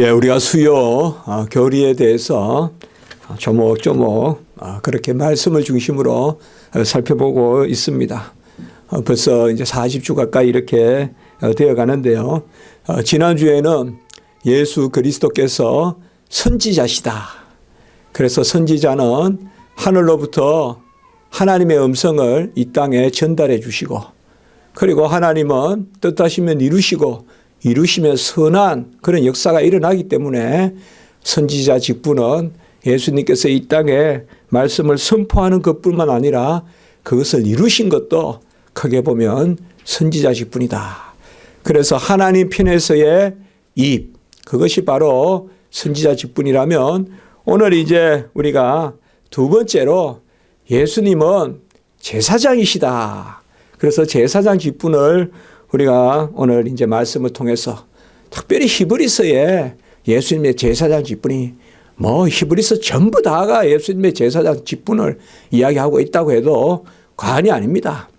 우리가 수요 교리에 대해서 조목조목 그렇게 말씀을 중심으로 살펴보고 있습니다. 벌써 이제 40주 가까이 이렇게 되어 가는데요. 지난주에는 예수 그리스도께서 선지자시다. 그래서 선지자는 하늘로부터 하나님의 음성을 이 땅에 전달해 주시고, 그리고 하나님은 뜻하시면 이루시면 선한 그런 역사가 일어나기 때문에 선지자 직분은 예수님께서 이 땅에 말씀을 선포하는 것뿐만 아니라 그것을 이루신 것도 크게 보면 선지자 직분이다. 그래서 하나님 편에서의 입, 그것이 바로 선지자 직분이라면, 오늘 이제 우리가 두 번째로 예수님은 제사장이시다. 그래서 제사장 직분을 우리가 오늘 이제 말씀을 통해서, 특별히 히브리서에 예수님의 제사장 직분이 히브리서 전부 다가 예수님의 제사장 직분을 이야기하고 있다고 해도 과언이 아닙니다.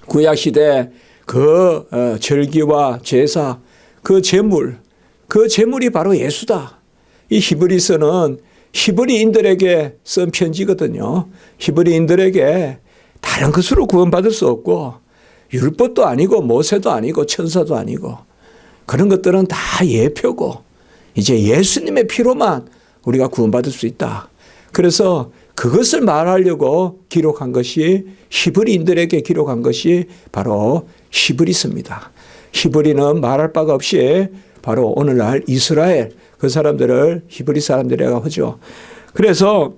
구약시대 그 절기와 제사, 그 제물이 바로 예수다. 이 히브리서는 히브리인들에게 쓴 편지거든요. 히브리인들에게 다른 것으로 구원받을 수 없고, 율법도 아니고 모세도 아니고 천사도 아니고, 그런 것들은 다 예표고 이제 예수님의 피로만 우리가 구원받을 수 있다. 그래서 그것을 말하려고 기록한 것이, 히브리인들에게 기록한 것이 바로 히브리서입니다. 히브리는 말할 바가 없이 바로 오늘날 이스라엘, 그 사람들을 히브리 사람들이라고 하죠. 그래서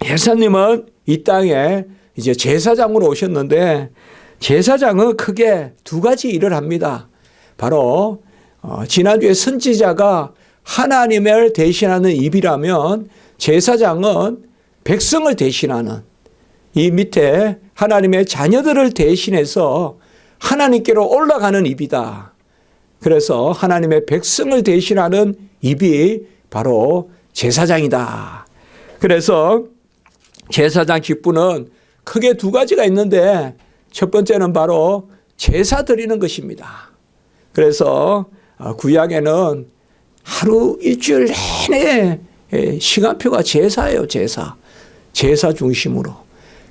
예수님은 이 땅에 이제 제사장으로 오셨는데, 제사장은 크게 두 가지 일을 합니다. 바로 지난주에 선지자가 하나님을 대신하는 입이라면, 제사장은 백성을 대신하는, 이 밑에 하나님의 자녀들을 대신해서 하나님께로 올라가는 입이다. 그래서 하나님의 백성을 대신하는 입이 바로 제사장이다. 그래서 제사장 직분은 크게 두 가지가 있는데, 첫 번째는 바로 제사 드리는 것입니다. 그래서 구약에는 하루 일주일 내내 시간표가 제사예요. 제사 중심으로.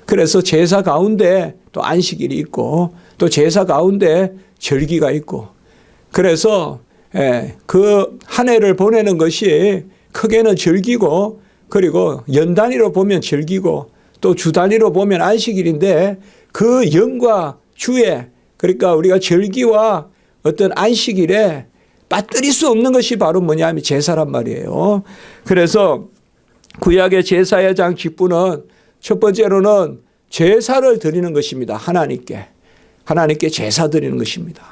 그래서 제사 가운데 또 안식일이 있고, 또 제사 가운데 절기가 있고, 그래서 그 한 해를 보내는 것이 크게는 절기고, 그리고 연 단위로 보면 절기고, 또 주 단위로 보면 안식일인데, 그 연과 주에, 그러니까 우리가 절기와 어떤 안식일에 빠뜨릴 수 없는 것이 바로 뭐냐면 제사란 말이에요. 그래서 구약의 제사장 직분은 첫 번째로는 제사를 드리는 것입니다. 하나님께 제사 드리는 것입니다.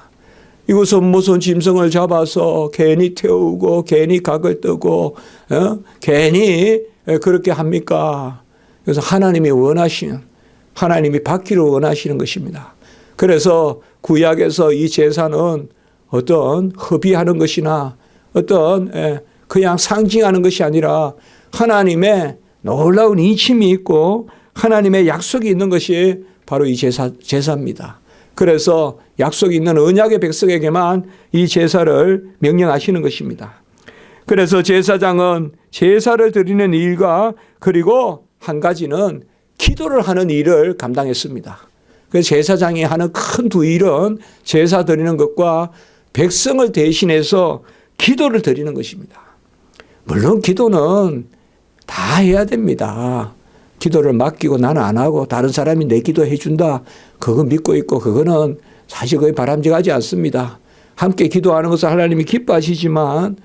이것은 무슨 짐승을 잡아서 괜히 태우고 괜히 각을 뜨고 괜히 그렇게 합니까? 그래서 하나님이 받기를 원하시는 것입니다. 그래서 구약에서 이 제사는 어떤 허비하는 것이나 어떤 그냥 상징하는 것이 아니라 하나님의 놀라운 인침이 있고 하나님의 약속이 있는 것이 바로 이 제사입니다. 그래서 약속이 있는 언약의 백성에게만 이 제사를 명령하시는 것입니다. 그래서 제사장은 제사를 드리는 일과, 그리고 한 가지는 기도를 하는 일을 감당했습니다. 그래서 제사장이 하는 큰 두 일은 제사 드리는 것과 백성을 대신해서 기도를 드리는 것입니다. 물론 기도는 다 해야 됩니다. 기도를 맡기고 나는 안 하고 다른 사람이 내 기도해 준다, 그거 믿고 있고, 그거는 사실 거의 바람직하지 않습니다. 함께 기도하는 것을 하나님이 기뻐하시지만,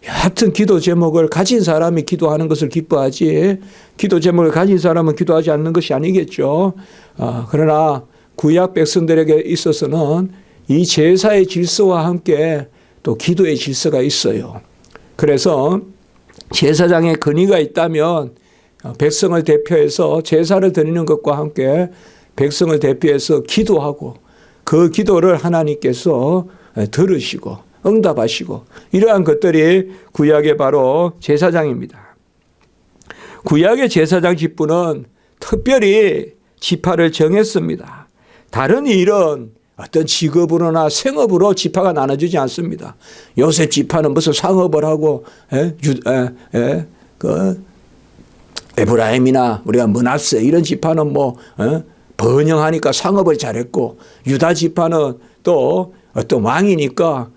여하튼 기도 제목을 가진 사람이 기도하는 것을 기뻐하지, 기도 제목을 가진 사람은 기도하지 않는 것이 아니겠죠. 그러나 구약 백성들에게 있어서는 이 제사의 질서와 함께 또 기도의 질서가 있어요. 그래서 제사장의 권위가 있다면 백성을 대표해서 제사를 드리는 것과 함께 백성을 대표해서 기도하고, 그 기도를 하나님께서 들으시고 응답하시고, 이러한 것들이 구약의 바로 제사장입니다. 구약의 제사장 직분은 특별히 지파를 정했습니다. 다른 일은 어떤 직업으로나 생업으로 지파가 나눠지지 않습니다. 요셉 지파는 무슨 상업을 하고 그 에브라임이나 우리가 므낫세 이런 지파는 뭐 번영하니까 상업을 잘했고, 유다 지파는 또 어떤 왕이니까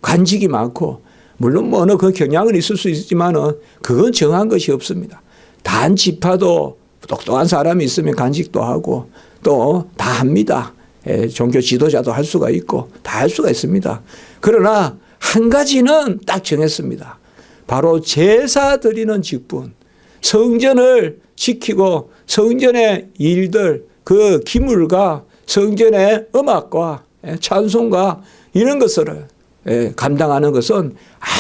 관직이 많고, 물론 뭐 어느 그 경향은 있을 수 있지만은 그건 정한 것이 없습니다. 단 지파도 똑똑한 사람이 있으면 관직도 하고 또 다 합니다. 종교 지도자도 할 수가 있고 다 할 수가 있습니다. 그러나 한 가지는 딱 정했습니다. 바로 제사 드리는 직분, 성전을 지키고 성전의 일들, 그 기물과 성전의 음악과 찬송가 이런 것을 감당하는 것은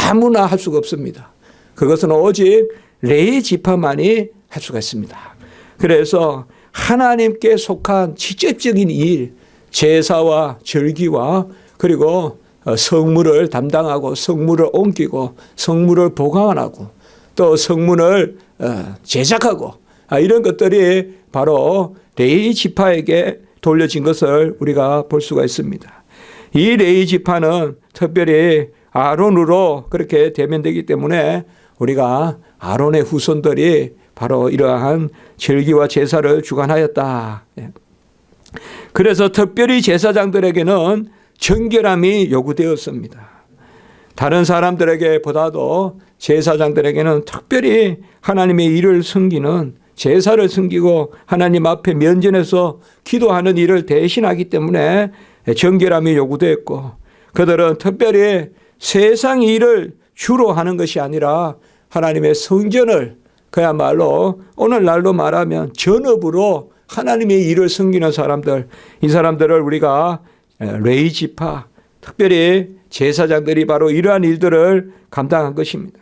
아무나 할 수가 없습니다. 그것은 오직 레위 지파만이 할 수가 있습니다. 그래서 하나님께 속한 직접적인 일, 제사와 절기와 그리고 성물을 담당하고 성물을 옮기고 성물을 보관하고 또 성문을 제작하고 이런 것들이 바로 레위 지파에게 돌려진 것을 우리가 볼 수가 있습니다. 이 레위 지파는 특별히 아론으로 그렇게 대면되기 때문에 우리가 아론의 후손들이 바로 이러한 절기와 제사를 주관하였다. 그래서 특별히 제사장들에게는 정결함이 요구되었습니다. 다른 사람들에게 보다도 제사장들에게는 특별히 하나님의 일을 섬기는, 제사를 섬기고 하나님 앞에 면전에서 기도하는 일을 대신하기 때문에 정결함이 요구되었고, 그들은 특별히 세상 일을 주로 하는 것이 아니라 하나님의 성전을 그야말로 오늘날로 말하면 전업으로 하나님의 일을 섬기는 사람들, 이 사람들을 우리가 레위 지파, 특별히 제사장들이 바로 이러한 일들을 감당한 것입니다.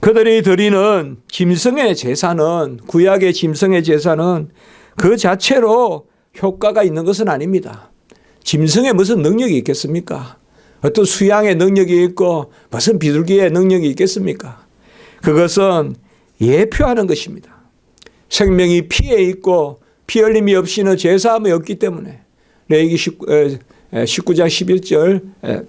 그들이 드리는 짐승의 제사는, 구약의 짐승의 제사는 그 자체로 효과가 있는 것은 아닙니다. 짐승에 무슨 능력이 있겠습니까? 어떤 수양의 능력이 있고 무슨 비둘기의 능력이 있겠습니까? 그것은 예표하는 것입니다. 생명이 피에 있고 피 흘림이 없이는 제사함이 없기 때문에 레위기 19장 11절,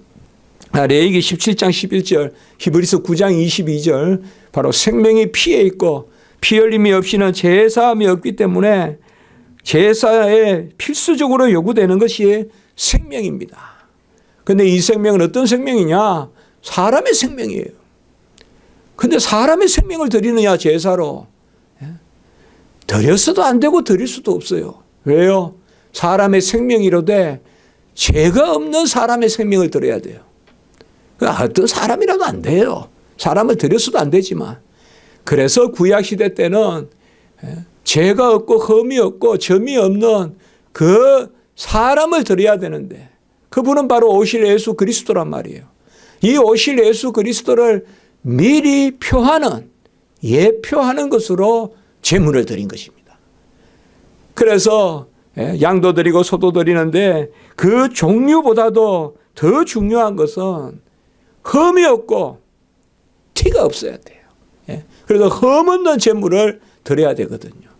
레위기 17장 11절, 히브리서 9장 22절, 바로 생명이 피에 있고 피 흘림이 없이는 제사함이 없기 때문에 제사에 필수적으로 요구되는 것이 생명입니다. 그런데 이 생명은 어떤 생명이냐? 사람의 생명이에요. 그런데 사람의 생명을 드리느냐 제사로? 드렸어도 안 되고 드릴 수도 없어요. 왜요? 사람의 생명이로되 죄가 없는 사람의 생명을 드려야 돼요. 어떤 사람이라도 안 돼요. 사람을 드렸어도 안 되지만. 그래서 구약시대 때는 죄가 없고 흠이 없고 점이 없는 그 사람을 드려야 되는데 그분은 바로 오실 예수 그리스도란 말이에요. 이 오실 예수 그리스도를 미리 표하는, 예표하는 것으로 제물을 드린 것입니다. 그래서 양도 드리고 소도 드리는데 그 종류보다도 더 중요한 것은 흠이 없고 티가 없어야 돼요. 그래서 흠 없는 제물을 드려야 되거든요.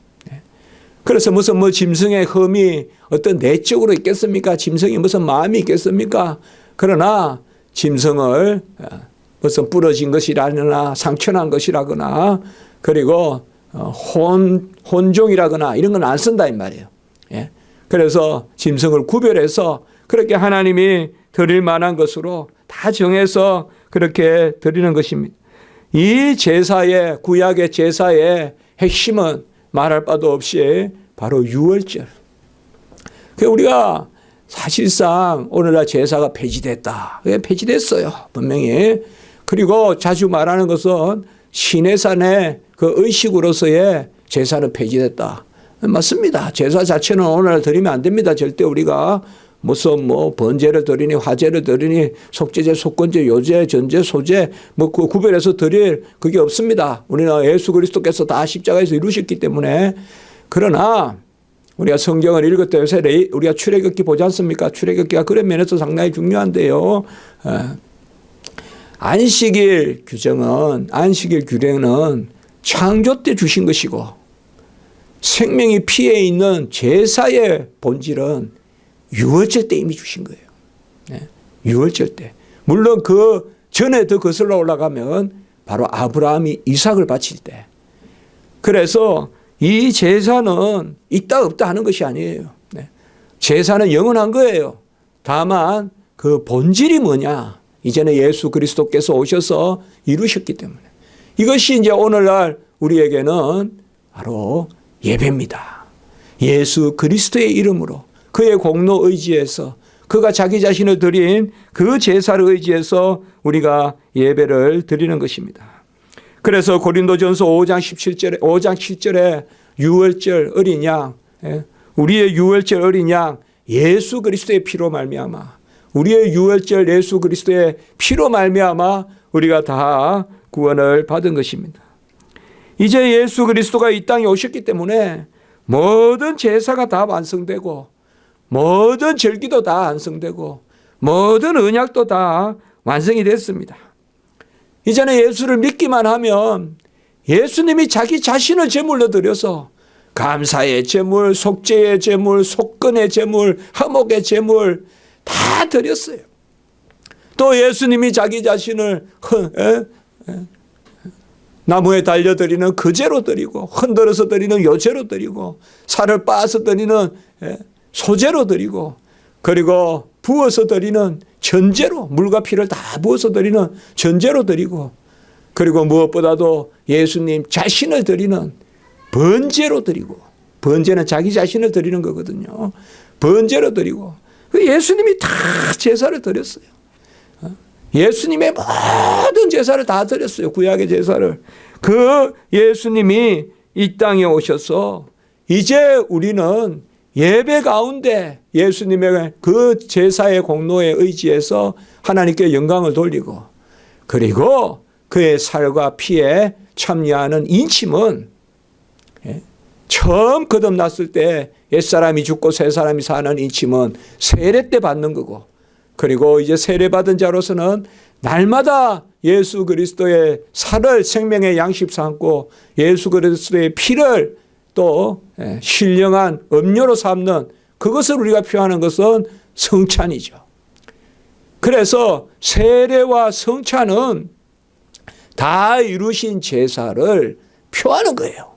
그래서 무슨 뭐 짐승의 흠이 어떤 내적으로 있겠습니까? 짐승이 무슨 마음이 있겠습니까? 그러나 짐승을 무슨 부러진 것이라거나 상처난 것이라거나 그리고 혼종이라거나 이런 건 안 쓴다 이 말이에요. 그래서 짐승을 구별해서 그렇게 하나님이 드릴 만한 것으로 다 정해서 그렇게 드리는 것입니다. 이 제사의, 구약의 제사의 핵심은 말할 바도 없이 바로 유월절. 우리가 사실상 오늘날 제사가 폐지됐다. 왜 폐지됐어요? 분명히. 그리고 자주 말하는 것은 시내산의 그 의식으로서의 제사는 폐지됐다. 맞습니다. 제사 자체는 오늘날 드리면 안 됩니다. 절대 우리가 무슨 뭐 번제를 드리니 화제를 드리니 속죄제, 속건제, 요제, 전제, 소제 뭐 그 구별해서 드릴 그게 없습니다. 우리는 예수 그리스도께서 다 십자가에서 이루셨기 때문에. 그러나 우리가 성경을 읽을 때 요새 우리가 출애굽기 보지 않습니까? 출애굽기가 그런 면에서 상당히 중요한데요. 안식일 규정은, 안식일 규례는 창조 때 주신 것이고 생명이 피에 있는 제사의 본질은 유월절 때 이미 주신 거예요. 네. 유월절 때. 물론 그 전에 더 거슬러 올라가면 바로 아브라함이 이삭을 바칠 때. 그래서 이 제사는 있다 없다 하는 것이 아니에요. 네. 제사는 영원한 거예요. 다만 그 본질이 뭐냐? 이제는 예수 그리스도께서 오셔서 이루셨기 때문에. 이것이 이제 오늘날 우리에게는 바로 예배입니다. 예수 그리스도의 이름으로 그의 공로 의지에서 그가 자기 자신을 드린 그 제사를 의지해서 우리가 예배를 드리는 것입니다. 그래서 고린도전서 5장 7절에 유월절 어린 양, 우리의 유월절 어린 양 예수 그리스도의 피로 말미암아, 우리의 유월절 예수 그리스도의 피로 말미암아 우리가 다 구원을 받은 것입니다. 이제 예수 그리스도가 이 땅에 오셨기 때문에 모든 제사가 다 완성되고 모든 절기도 다 완성되고 모든 언약도 다 완성이 됐습니다. 이제는 예수를 믿기만 하면 예수님이 자기 자신을 제물로 드려서 감사의 제물, 속죄의 제물, 속건의 제물, 화목의 제물 다 드렸어요. 또 예수님이 자기 자신을 나무에 달려드리는 그제로 드리고 흔들어서 드리는 요제로 드리고 살을 빻아서 드리는 소제로 드리고 그리고 부어서 드리는 전제로 물과 피를 다 부어서 드리는 전제로 드리고 그리고 무엇보다도 예수님 자신을 드리는 번제로 드리고 번제는 자기 자신을 드리는 거거든요. 번제로 드리고 예수님이 다 제사를 드렸어요. 예수님의 모든 제사를 다 드렸어요. 구약의 제사를. 그 예수님이 이 땅에 오셔서 이제 우리는 예배 가운데 예수님의 그 제사의 공로에 의지해서 하나님께 영광을 돌리고 그리고 그의 살과 피에 참여하는 인침은 처음 거듭났을 때 옛사람이 죽고 새사람이 사는 인침은 세례 때 받는 거고 그리고 이제 세례받은 자로서는 날마다 예수 그리스도의 살을 생명의 양식 삼고 예수 그리스도의 피를 또 신령한 음료로 삼는 그것을 우리가 표하는 것은 성찬이죠. 그래서 세례와 성찬은 다 이루신 제사를 표하는 거예요.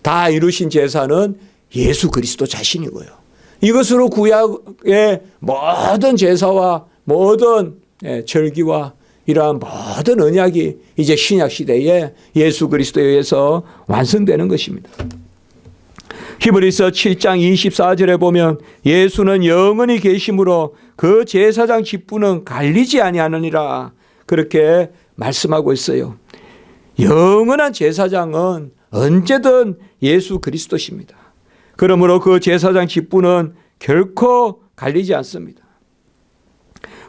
다 이루신 제사는 예수 그리스도 자신이고요. 이것으로 구약의 모든 제사와 모든 절기와 이러한 모든 언약이 이제 신약 시대에 예수 그리스도에 의해서 완성되는 것입니다. 히브리서 7장 24절에 보면 예수는 영원히 계심으로 그 제사장 직분은 갈리지 아니하느니라 그렇게 말씀하고 있어요. 영원한 제사장은 언제든 예수 그리스도십니다. 그러므로 그 제사장 직분은 결코 갈리지 않습니다.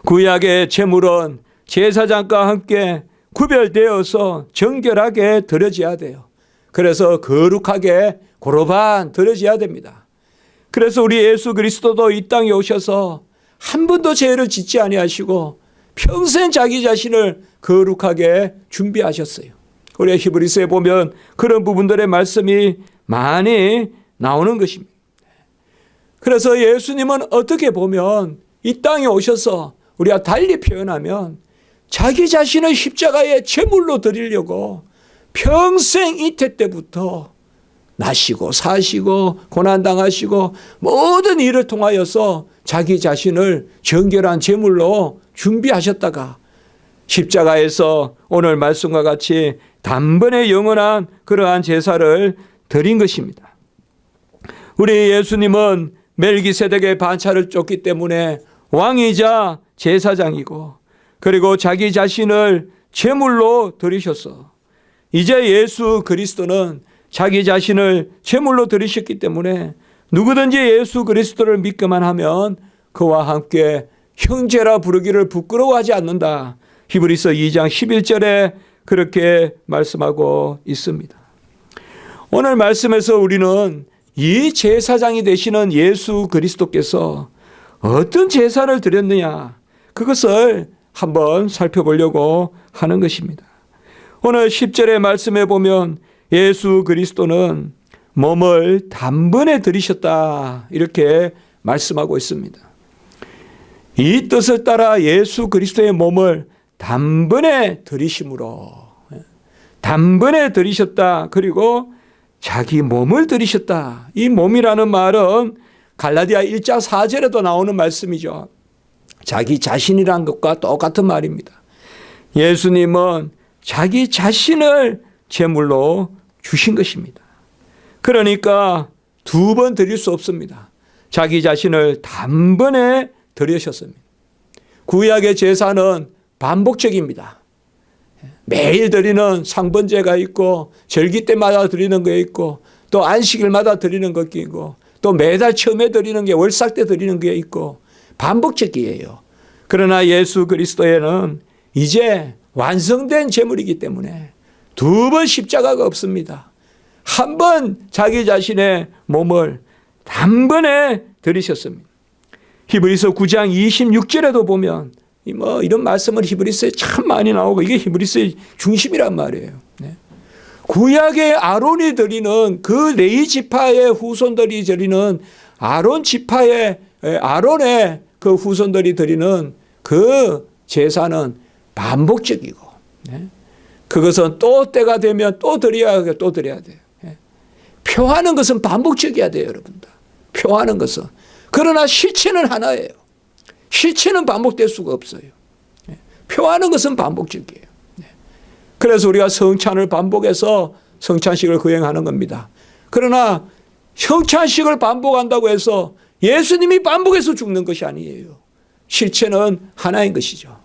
구약의 제물은 제사장과 함께 구별되어서 정결하게 드려져야 돼요. 그래서 거룩하게 고로반 드려져야 됩니다. 그래서 우리 예수 그리스도도 이 땅에 오셔서 한 번도 죄를 짓지 아니하시고 평생 자기 자신을 거룩하게 준비하셨어요. 우리 히브리서에 보면 그런 부분들의 말씀이 많이 나오는 것입니다. 그래서 예수님은 어떻게 보면 이 땅에 오셔서 우리가 달리 표현하면 자기 자신을 십자가에 제물로 드리려고 평생 이태 때부터 나시고 사시고 고난당하시고 모든 일을 통하여서 자기 자신을 정결한 제물로 준비하셨다가 십자가에서 오늘 말씀과 같이 단번에 영원한 그러한 제사를 드린 것입니다. 우리 예수님은 멜기세덱의 반차를 쫓기 때문에 왕이자 제사장이고 그리고 자기 자신을 제물로 드리셨어. 이제 예수 그리스도는 자기 자신을 제물로 드리셨기 때문에 누구든지 예수 그리스도를 믿기만 하면 그와 함께 형제라 부르기를 부끄러워하지 않는다. 히브리서 2장 11절에 그렇게 말씀하고 있습니다. 오늘 말씀에서 우리는 이 제사장이 되시는 예수 그리스도께서 어떤 제사를 드렸느냐 그것을 한번 살펴보려고 하는 것입니다. 오늘 10절의 말씀에 보면 예수 그리스도는 몸을 단번에 들이셨다 이렇게 말씀하고 있습니다. 이 뜻을 따라 예수 그리스도의 몸을 단번에 들이심으로, 단번에 들이셨다. 그리고 자기 몸을 들이셨다. 이 몸이라는 말은 갈라디아 1장 4절에도 나오는 말씀이죠. 자기 자신이란 것과 똑같은 말입니다. 예수님은 자기 자신을 제물로 주신 것입니다. 그러니까 두 번 드릴 수 없습니다. 자기 자신을 단번에 드리셨습니다. 구약의 제사는 반복적입니다. 매일 드리는 상번제가 있고 절기 때마다 드리는 게 있고 또 안식일마다 드리는 것이 있고 또 매달 처음에 드리는 게 월삭 때 드리는 게 있고 반복적이에요. 그러나 예수 그리스도에는 이제 완성된 제물이기 때문에 두 번 십자가가 없습니다. 한 번 자기 자신의 몸을 단번에 들이셨습니다. 히브리서 9장 26절에도 보면 이런 말씀은 히브리서에 참 많이 나오고 이게 히브리서의 중심이란 말이에요. 구약의 아론이 드리는 그 레위 지파의 후손들이 드리는 아론의 그 후손들이 드리는 그 제사는 반복적이고 그것은 또 때가 되면 또 드려야 돼요. 표하는 것은 반복적이어야 돼요, 여러분들. 표하는 것은. 그러나 실체는 하나예요. 실체는 반복될 수가 없어요. 표하는 것은 반복적이에요. 그래서 우리가 성찬을 반복해서 성찬식을 거행하는 겁니다. 그러나 성찬식을 반복한다고 해서 예수님이 반복해서 죽는 것이 아니에요. 실체는 하나인 것이죠.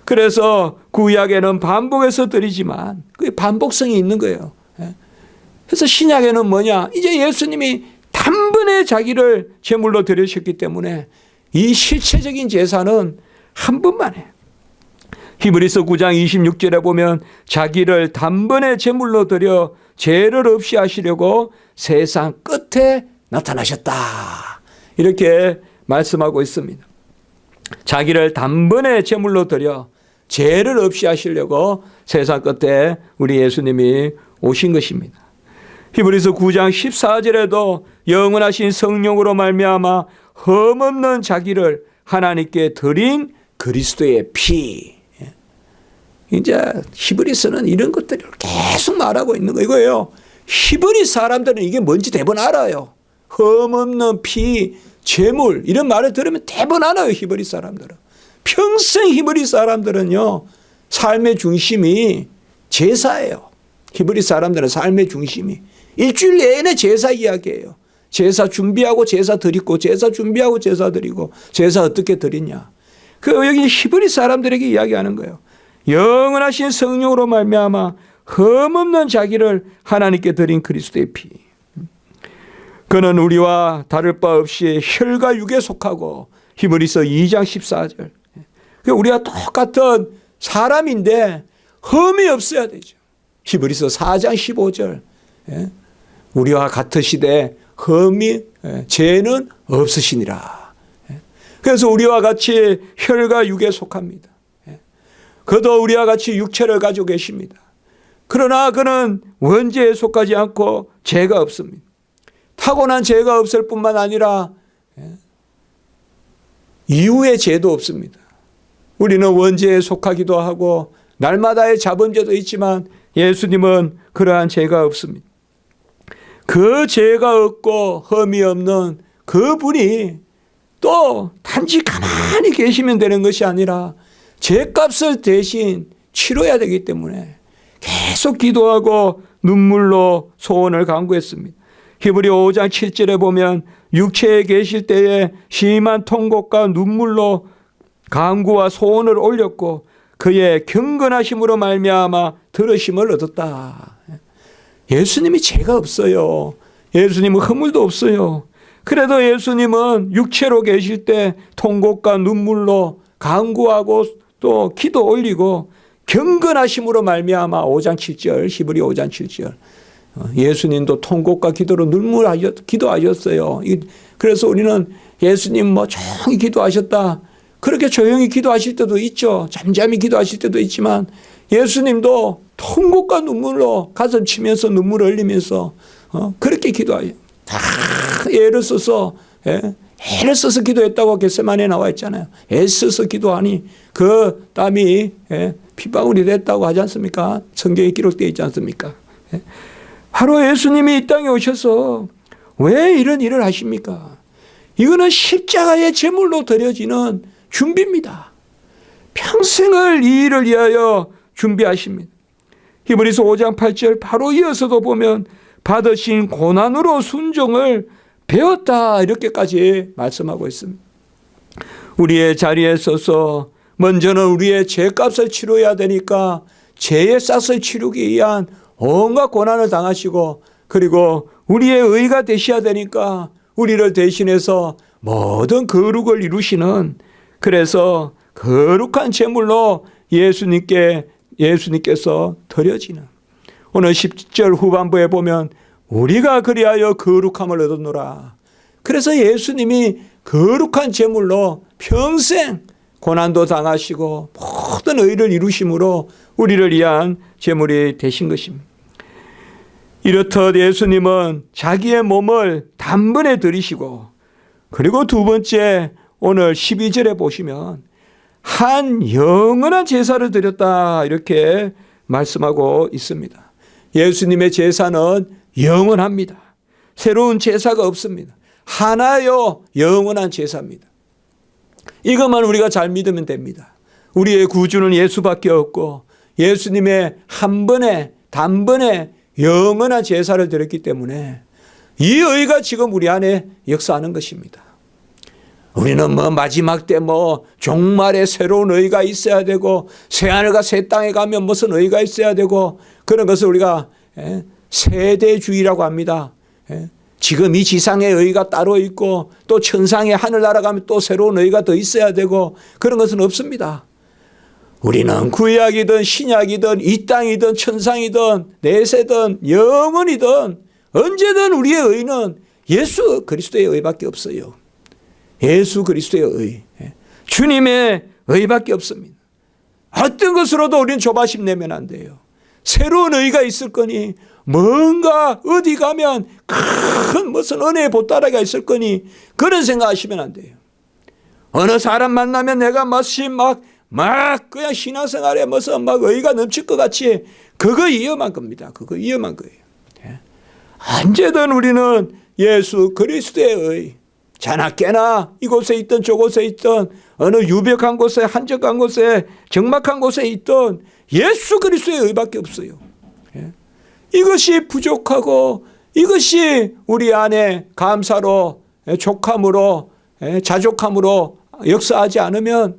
그래서 구약에는 반복해서 드리지만 그게 반복성이 있는 거예요. 그래서 신약에는 뭐냐? 이제 예수님이 단번에 자기를 제물로 드리셨기 때문에 이 실체적인 제사는 한 번만 해요. 히브리서 9장 26절에 보면 자기를 단번에 제물로 드려 죄를 없이 하시려고 세상 끝에 나타나셨다. 이렇게 말씀하고 있습니다. 자기를 단번에 제물로 드려 죄를 없이 하시려고 세상 끝에 우리 예수님이 오신 것입니다. 히브리서 9장 14절에도 영원하신 성령으로 말미암아 흠없는 자기를 하나님께 드린 그리스도의 피. 이제 히브리서는 이런 것들을 계속 말하고 있는 거 이거예요. 히브리 사람들은 이게 뭔지 대부분 알아요. 흠없는 피, 제물 이런 말을 들으면 대부분 알아요. 히브리 사람들은. 평생 히브리 사람들은요. 삶의 중심이 제사예요. 히브리 사람들은 삶의 중심이. 일주일 내내 제사 이야기예요. 제사 준비하고 제사 드리고 제사 준비하고 제사 드리고 제사 어떻게 드리냐. 여기 히브리 사람들에게 이야기하는 거예요. 영원하신 성령으로 말미암아 흠없는 자기를 하나님께 드린 그리스도의 피. 그는 우리와 다를 바 없이 혈과 육에 속하고 히브리서 2장 14절. 우리가 똑같은 사람인데 흠이 없어야 되죠. 히브리서 4장 15절. 우리와 같으시되 흠이 죄는 없으시니라. 그래서 우리와 같이 혈과 육에 속합니다. 그도 우리와 같이 육체를 가지고 계십니다. 그러나 그는 원죄에 속하지 않고 죄가 없습니다. 타고난 죄가 없을 뿐만 아니라 이후의 죄도 없습니다. 우리는 원죄에 속하기도 하고 날마다의 자범죄도 있지만 예수님은 그러한 죄가 없습니다. 그 죄가 없고 흠이 없는 그분이 또 단지 가만히 계시면 되는 것이 아니라 죄값을 대신 치러야 되기 때문에 계속 기도하고 눈물로 소원을 간구했습니다. 히브리 5장 7절에 보면 육체에 계실 때에 심한 통곡과 눈물로 간구와 소원을 올렸고 그의 경건하심으로 말미암아 들으심을 얻었다. 예수님이 죄가 없어요. 예수님은 허물도 없어요. 그래도 예수님은 육체로 계실 때 통곡과 눈물로 간구하고 또 기도 올리고 경건하심으로 말미암아 5장 7절 히브리 5장 7절 예수님도 통곡과 기도로 기도하셨어요. 그래서 우리는 예수님 조용히 기도하셨다. 그렇게 조용히 기도하실 때도 있죠. 잠잠히 기도하실 때도 있지만 예수님도 통곡과 눈물로 가슴 치면서 눈물을 흘리면서 그렇게 기도하요. 다 애를 써서 애를 써서 기도했다고 겟세마네에 나와 있잖아요. 애써서 기도하니 그 땀이 핏방울이 됐다고 하지 않습니까? 성경에 기록되어 있지 않습니까? 바로 예수님이 이 땅에 오셔서 왜 이런 일을 하십니까? 이거는 십자가의 제물로 드려지는 준비입니다. 평생을 이 일을 위하여 준비하십니다. 히브리서 5장 8절 바로 이어서도 보면 받으신 고난으로 순종을 배웠다 이렇게까지 말씀하고 있습니다. 우리의 자리에 서서 먼저는 우리의 죄값을 치러야 되니까 죄의 싹을 치르기 위한 온갖 고난을 당하시고 그리고 우리의 의가 되셔야 되니까 우리를 대신해서 모든 거룩을 이루시는 그래서 거룩한 제물로 예수님께서 드려지는 오늘 10절 후반부에 보면 우리가 그리하여 거룩함을 얻었노라. 그래서 예수님이 거룩한 제물로 평생 고난도 당하시고 모든 의를 이루심으로 우리를 위한 제물이 되신 것입니다. 이렇듯 예수님은 자기의 몸을 단번에 들이시고 그리고 두 번째 오늘 12절에 보시면 한 영원한 제사를 드렸다 이렇게 말씀하고 있습니다. 예수님의 제사는 영원합니다. 새로운 제사가 없습니다. 하나요 영원한 제사입니다. 이것만 우리가 잘 믿으면 됩니다. 우리의 구주는 예수밖에 없고 예수님의 한 번에 단번에 영원한 제사를 드렸기 때문에 이 의가 지금 우리 안에 역사하는 것입니다. 우리는 마지막 때 종말에 새로운 의가 있어야 되고 새하늘과 새 땅에 가면 무슨 의가 있어야 되고 그런 것을 우리가 세대주의라고 합니다. 지금 이 지상의 의가 따로 있고 또 천상의 하늘나라 가면 또 새로운 의가 더 있어야 되고 그런 것은 없습니다. 우리는 구약이든 신약이든 이 땅이든 천상이든 내세든 영원이든 언제든 우리의 의는 예수 그리스도의 의밖에 없어요. 예수 그리스도의 의, 주님의 의밖에 없습니다. 어떤 것으로도 우리는 조바심 내면 안 돼요. 새로운 의가 있을 거니 뭔가 어디 가면 큰 무슨 은혜의 보따리가 있을 거니 그런 생각하시면 안 돼요. 어느 사람 만나면 내가 마치 막 그냥 신앙생활에 무슨 의가 넘칠 것 같이 그거 위험한 겁니다. 그거 위험한 거예요. 언제든 우리는 예수 그리스도의 의 자나 깨나 이곳에 있든 저곳에 있든 어느 유벽한 곳에 한적한 곳에 적막한 곳에 있든 예수 그리스도의 의밖에 없어요. 이것이 부족하고 이것이 우리 안에 감사로 족함으로 자족함으로 역사하지 않으면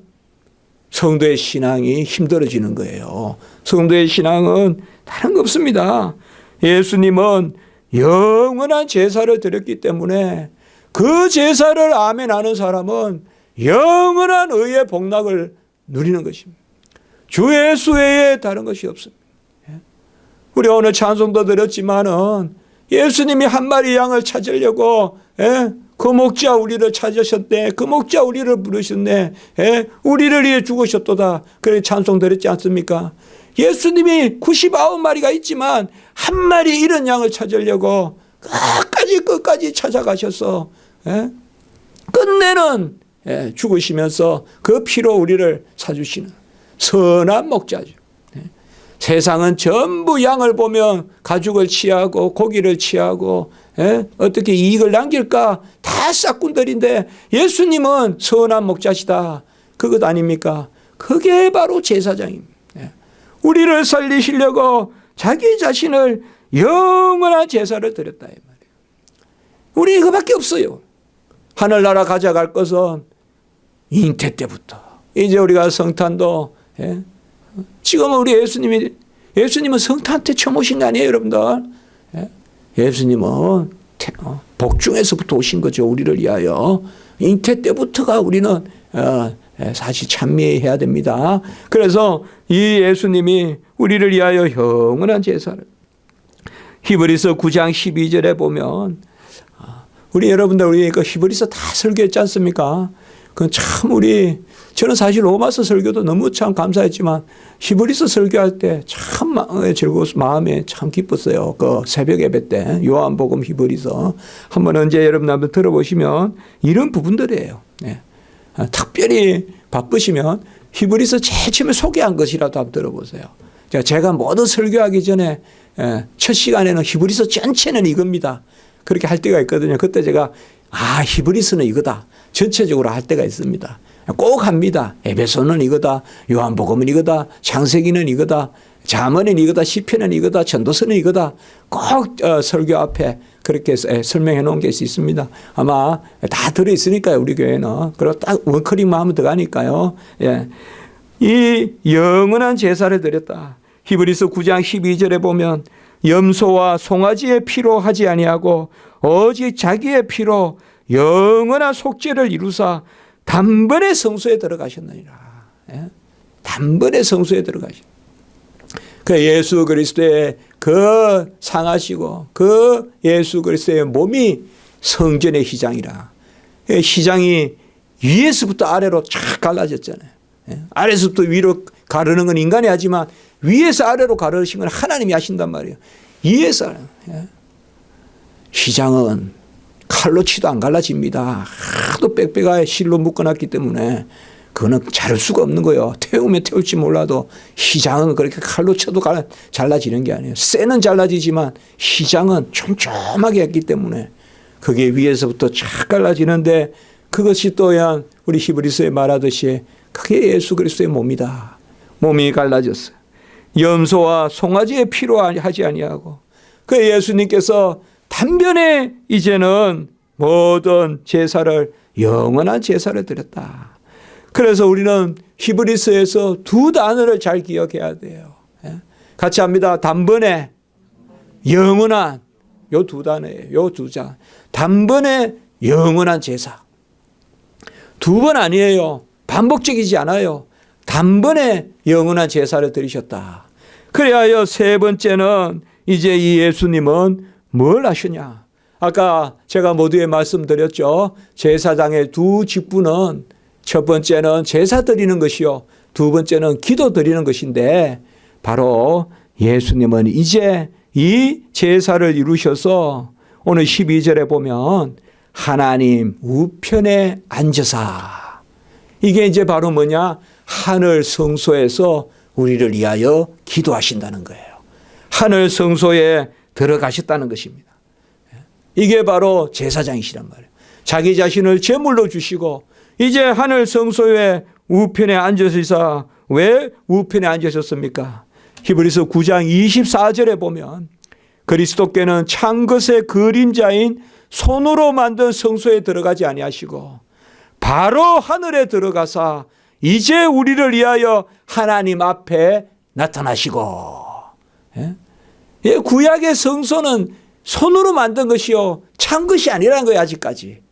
성도의 신앙이 힘들어지는 거예요. 성도의 신앙은 다른 거 없습니다. 예수님은 영원한 제사를 드렸기 때문에 그 제사를 아멘하는 사람은 영원한 의의 복락을 누리는 것입니다. 주 예수 외에 다른 것이 없습니다. 우리 오늘 찬송도 드렸지만은 예수님이 한 마리 양을 찾으려고 그 목자 우리를 찾으셨네. 그 목자 우리를 부르셨네. 우리를 위해 죽으셨도다. 그렇게 찬송 드렸지 않습니까? 예수님이 99마리가 있지만 한 마리 이런 양을 찾으려고 끝까지 찾아가셔서 끝내는 죽으시면서 그 피로 우리를 사주시는 선한 목자죠. 세상은 전부 양을 보면 가죽을 취하고 고기를 취하고 어떻게 이익을 남길까 다 싹군들인데 예수님은 선한 목자시다. 그것 아닙니까? 그게 바로 제사장입니다. 우리를 살리시려고 자기 자신을 영원한 제사를 드렸다 이 말이에요. 우리 이거밖에 없어요. 하늘나라 가져갈 것은 잉태 때부터 이제 우리가 성탄도 지금은 우리 예수님은 성탄 때 처음 오신 거 아니에요 여러분들? 예수님은 복중에서부터 오신 거죠. 우리를 위하여. 잉태 때부터가 우리는 사실 찬미해야 됩니다. 그래서 이 예수님이 우리를 위하여 영원한 제사를 히브리서 9장 12절에 보면 우리 여러분들 우리 히브리서 다 설교했지 않습니까? 그건 참 저는 사실 로마서 설교도 너무 참 감사했지만 히브리서 설교할 때 참 즐거워서 마음에 참 기뻤어요. 그 새벽 예배 때 요한복음 히브리서 한번 언제 여러분 한번 들어보시면 이런 부분들이에요. 네. 특별히 바쁘시면 히브리서 제일 처음에 소개한 것이라도 한번 들어보세요. 제가 모두 설교하기 전에 첫 시간에는 히브리서 전체는 이겁니다. 그렇게 할 때가 있거든요. 그때 제가 히브리서는 이거다. 전체적으로 할 때가 있습니다. 꼭 합니다. 에베소는 이거다. 요한복음은 이거다. 창세기는 이거다. 잠언은 이거다. 시편은 이거다. 전도서는 이거다. 꼭 설교 앞에 그렇게 설명해 놓은 게 있습니다. 아마 다 들어있으니까요. 우리 교회는. 그리고 딱 원커링만 하면 들어가니까요. 예. 이 영원한 제사를 드렸다. 히브리서 9장 12절에 보면 염소와 송아지의 피로 하지 아니하고 오직 자기의 피로 영원한 속죄를 이루사 단번에 성소에 들어가셨느니라. 예? 단번에 성소에 들어가셨. 그 예수 그리스도의 그 상하시고 그 예수 그리스도의 몸이 성전의 휘장이라. 휘장이 위에서부터 아래로 쫙 갈라졌잖아요. 예? 아래서부터 위로 가르는 건 인간이 하지만 위에서 아래로 가르신 건 하나님이 하신단 말이에요. 위에서 아래. 예? 휘장은 칼로 치도 안 갈라집니다. 하도 빽빽하게 실로 묶어놨기 때문에 그거는 자를 수가 없는 거예요. 태우면 태울지 몰라도 휘장은 그렇게 칼로 쳐도 잘라지는 게 아니에요. 쇠는 잘라지지만 휘장은 촘촘하게 했기 때문에 그게 위에서부터 쫙 갈라지는데 그것이 또한 우리 히브리서에 말하듯이 그게 예수 그리스도의 몸이다. 몸이 갈라졌어요. 염소와 송아지의 피로 하지 아니하고 그 예수님께서 단번에 이제는 모든 제사를 영원한 제사를 드렸다. 그래서 우리는 히브리서에서 두 단어를 잘 기억해야 돼요. 같이 합니다. 단번에 영원한 요 두 단어예요. 요 두 자. 단번에 영원한 제사. 두 번 아니에요. 반복적이지 않아요. 단번에 영원한 제사를 드리셨다. 그래야 세 번째는 이제 이 예수님은 뭘 하시냐. 아까 제가 모두에 말씀드렸죠. 제사장의 두 직분은 첫 번째는 제사 드리는 것이요. 두 번째는 기도 드리는 것인데 바로 예수님은 이제 이 제사를 이루셔서 오늘 12절에 보면 하나님 우편에 앉으사. 이게 이제 바로 뭐냐? 하늘 성소에서 우리를 위하여 기도하신다는 거예요. 하늘 성소에 들어가셨다는 것입니다. 이게 바로 제사장이시란 말이에요. 자기 자신을 제물로 주시고 이제 하늘 성소의 우편에 앉으시사. 왜 우편에 앉으셨습니까? 히브리서 9장 24절에 보면 그리스도께는 찬 것의 그림자인 손으로 만든 성소에 들어가지 아니하시고 바로 하늘에 들어가사 이제 우리를 위하여 하나님 앞에 나타나시고. 예? 구약의 성소는 손으로 만든 것이요 찬 것이 아니라는 거예요. 아직까지.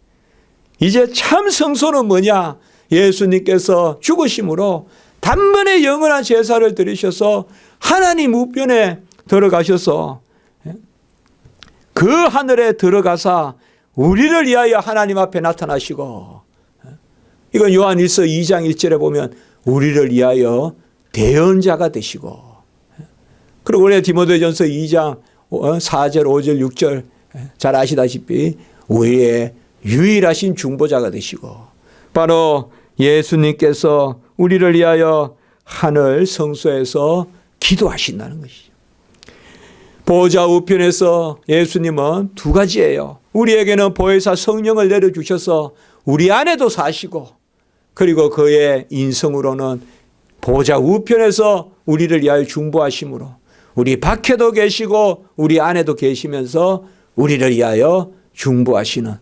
이제 참 성소는 뭐냐? 예수님께서 죽으심으로 단번에 영원한 제사를 드리셔서 하나님 우편에 들어가셔서 그 하늘에 들어가사 우리를 위하여 하나님 앞에 나타나시고, 이건 요한일서 2장 1절에 보면 우리를 위하여 대언자가 되시고, 그리고 우리 디모데전서 2장 4절 5절 6절 잘 아시다시피 우리의 유일하신 중보자가 되시고, 바로 예수님께서 우리를 위하여 하늘 성소에서 기도하신다는 것이죠. 보좌 우편에서 예수님은 두 가지예요. 우리에게는 보혜사 성령을 내려주셔서 우리 안에도 사시고, 그리고 그의 인성으로는 보좌 우편에서 우리를 위하여 중보하심으로 우리 밖에도 계시고 우리 안에도 계시면서 우리를 위하여 중보하시는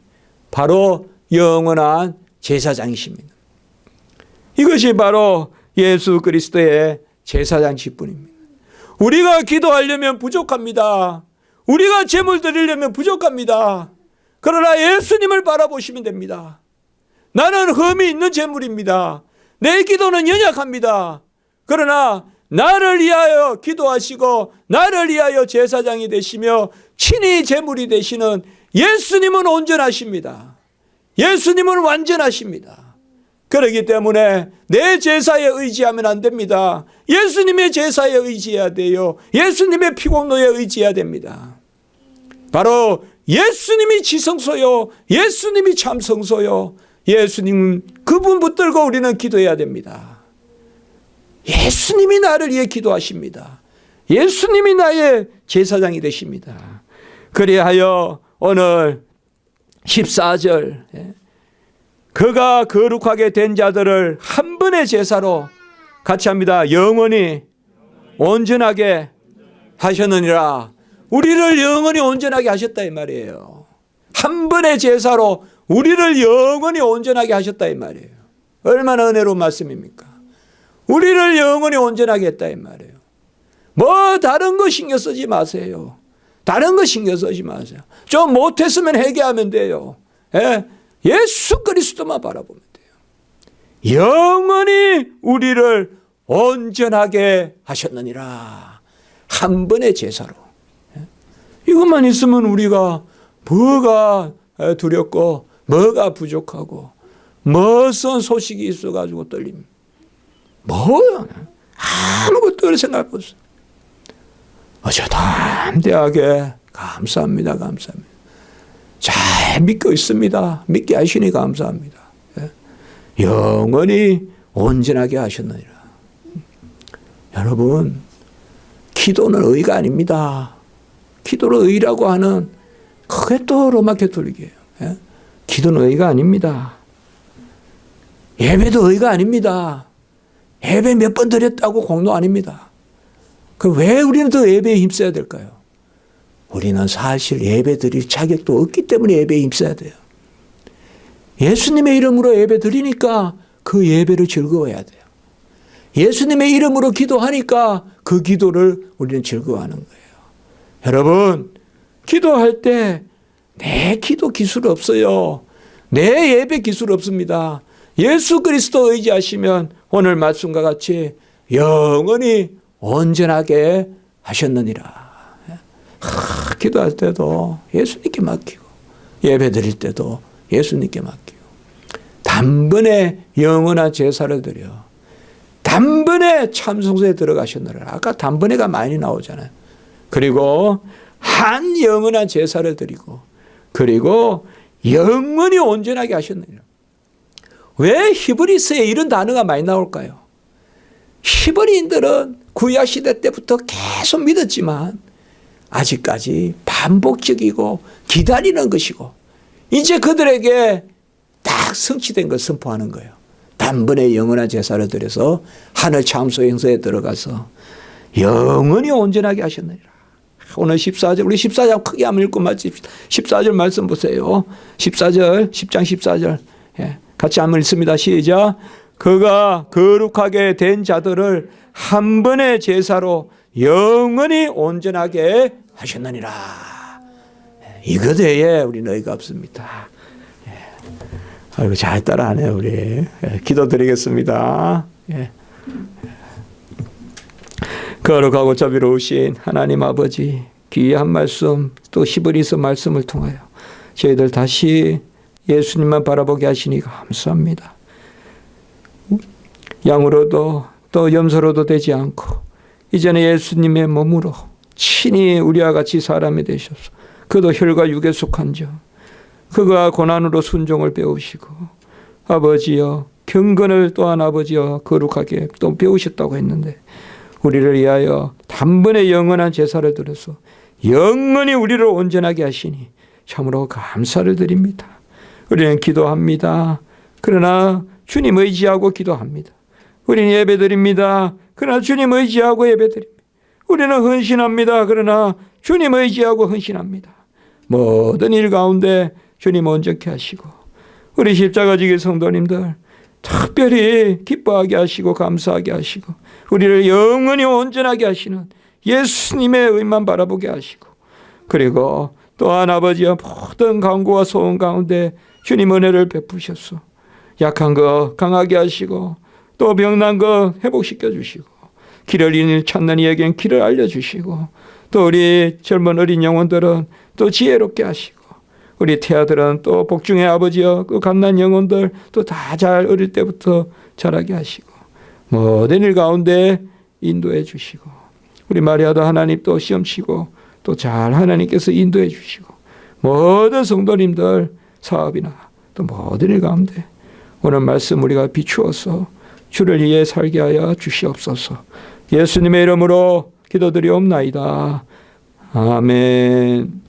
바로 영원한 제사장이십니다. 이것이 바로 예수 그리스도의 제사장 직분입니다. 우리가 기도하려면 부족합니다. 우리가 제물 드리려면 부족합니다. 그러나 예수님을 바라보시면 됩니다. 나는 흠이 있는 제물입니다. 내 기도는 연약합니다. 그러나 나를 위하여 기도하시고 나를 위하여 제사장이 되시며 친히 제물이 되시는 예수님은 온전하십니다. 예수님은 완전하십니다. 그렇기 때문에 내 제사에 의지하면 안 됩니다. 예수님의 제사에 의지해야 돼요. 예수님의 피공로에 의지해야 됩니다. 바로 예수님이 지성소요, 예수님이 참성소요, 예수님 그분 붙들고 우리는 기도해야 됩니다. 예수님이 나를 위해 기도하십니다. 예수님이 나의 제사장이 되십니다. 그리하여 오늘 14절, 그가 거룩하게 된 자들을 한 번의 제사로 같이 합니다. 영원히 온전하게 하셨느니라. 우리를 영원히 온전하게 하셨다 이 말이에요. 한 번의 제사로 우리를 영원히 온전하게 하셨다 이 말이에요. 얼마나 은혜로운 말씀입니까? 우리를 영원히 온전하게 했다 이 말이에요. 뭐 다른 거 신경 쓰지 마세요. 다른 거 신경 쓰지 마세요. 좀 못했으면 회개하면 돼요. 예수 그리스도만 바라보면 돼요. 영원히 우리를 온전하게 하셨느니라. 한 번의 제사로. 이것만 있으면 우리가 뭐가 두렵고 뭐가 부족하고 무슨 소식이 있어가지고 떨림. 뭐야. 아무것도 생각 없어. 어제 담대하게 감사합니다. 감사합니다. 잘 믿고 있습니다. 믿게 하시니 감사합니다. 영원히 온전하게 하셨느니라. 여러분, 기도는 의가 아닙니다. 기도를 의라고 하는 그게 또 로마 가톨릭이에요. 기도는 의가 아닙니다. 예배도 의가 아닙니다. 예배 몇 번 드렸다고 공로 아닙니다. 그 왜 우리는 더 예배에 힘써야 될까요? 우리는 사실 예배 드릴 자격도 없기 때문에 예배에 힘써야 돼요. 예수님의 이름으로 예배 드리니까 그 예배를 즐거워해야 돼요. 예수님의 이름으로 기도하니까 그 기도를 우리는 즐거워하는 거예요. 여러분, 기도할 때 내 기도 기술 없어요. 내 예배 기술 없습니다. 예수 그리스도 의지하시면 오늘 말씀과 같이 영원히 온전하게 하셨느니라. 기도할 때도 예수님께 맡기고 예배 드릴 때도 예수님께 맡기고 단번에 영원한 제사를 드려 단번에 참성소에 들어가셨느니라. 아까 단번에가 많이 나오잖아요. 그리고 한 영원한 제사를 드리고 그리고 영원히 온전하게 하셨느니라. 왜 히브리서에 이런 단어가 많이 나올까요? 히브리인들은 구약시대 때부터 계속 믿었지만 아직까지 반복적이고 기다리는 것이고 이제 그들에게 딱 성취된 걸 선포하는 거예요. 단번에 영원한 제사를 드려서 하늘 참소 행소에 들어가서 영원히 온전하게 하셨느니라. 오늘 14절, 우리 14절 크게 한번 읽고 마칩시다. 14절 말씀 보세요. 14절, 10장 14절. 같이 한번 읽습니다. 시작. 그가 거룩하게 된 자들을 한 번의 제사로 영원히 온전하게 하셨느니라. 이거 외에 우리는 의가 없습니다. 아이고, 잘 따라하네요, 우리. 기도드리겠습니다. 거룩하고 자비로우신 하나님 아버지, 귀한 말씀, 또 히브리서 말씀을 통하여 저희들 다시 예수님만 바라보게 하시니 감사합니다. 양으로도 또 염소로도 되지 않고 이제는 예수님의 몸으로 친히 우리와 같이 사람이 되셔서 그도 혈과 육에 속한 자 그가 고난으로 순종을 배우시고 아버지여 경건을 또한 아버지여 거룩하게 또 배우셨다고 했는데 우리를 위하여 단번에 영원한 제사를 드려서 영원히 우리를 온전하게 하시니 참으로 감사를 드립니다. 우리는 기도합니다. 그러나 주님 의지하고 기도합니다. 우리는 예배드립니다. 그러나 주님 의지하고 예배드립니다. 우리는 헌신합니다. 그러나 주님 의지하고 헌신합니다. 모든 일 가운데 주님 온전케 하시고 우리 십자가지기 성도님들 특별히 기뻐하게 하시고 감사하게 하시고 우리를 영원히 온전하게 하시는 예수님의 의만 바라보게 하시고 그리고 또한 아버지와 모든 강구와 소원 가운데 주님 은혜를 베푸셔서 약한 거 강하게 하시고 또 병난 거 회복시켜 주시고 길을 찾는 이에겐 길을 알려주시고 또 우리 젊은 어린 영혼들은 또 지혜롭게 하시고 우리 태아들은 또 복중의 아버지여 그 갓난 영혼들 또 다 잘 어릴 때부터 자라게 하시고 모든 일 가운데 인도해 주시고 우리 마리아도 하나님 또 시험치고 또 잘 하나님께서 인도해 주시고 모든 성도님들 사업이나 또 모든 일 가운데 오늘 말씀 우리가 비추어서 주를 위해 살게 하여 주시옵소서. 예수님의 이름으로 기도드리옵나이다. 아멘.